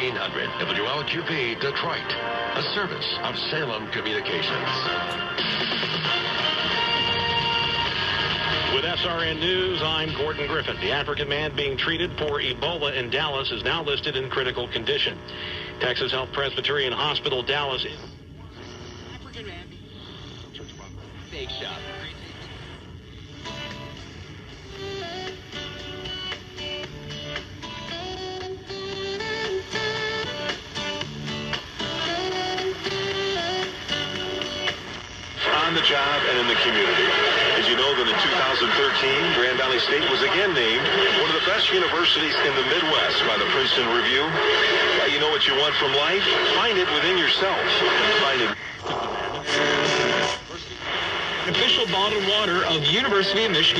1300 WLQP Detroit, a service of Salem Communications. With SRN News, I'm Gordon Griffin. The African man being treated for Ebola in Dallas is now listed in critical condition. Texas Health Presbyterian Hospital, Dallas. African man. Bake shop. On the job and in the community. As you know, that in 2013, Grand Valley State was again named one of the best universities in the Midwest by the Princeton Review. You know what you want from life? Find it within yourself. Find it. Official bottled water of University of Michigan.